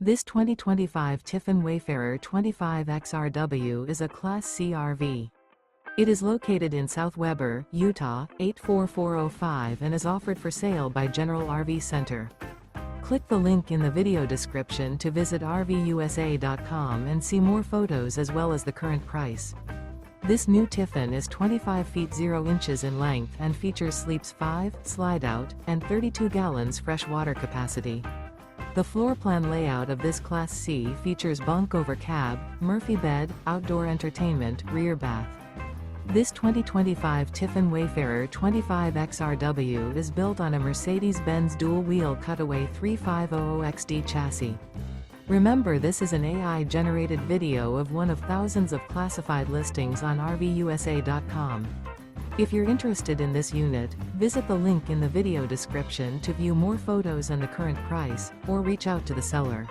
This 2025 Tiffin Wayfarer 25 XRW is a Class C RV. It is located in South Weber, Utah, 84405 and is offered for sale by General RV Center. Click the link in the video description to visit RVUSA.com and see more photos as well as the current price. This new Tiffin is 25 feet 0 inches in length and features sleeps 5, slide-out, and 32 gallons fresh water capacity. The floor plan layout of this Class C features bunk over cab, Murphy bed, outdoor entertainment, rear bath. This 2025 Tiffin Wayfarer 25 XRW is built on a Mercedes-Benz Dual Wheel Cutaway 3500XD chassis. Remember, this is an AI-generated video of one of thousands of classified listings on RVUSA.com. If you're interested in this unit, visit the link in the video description to view more photos and the current price, or reach out to the seller.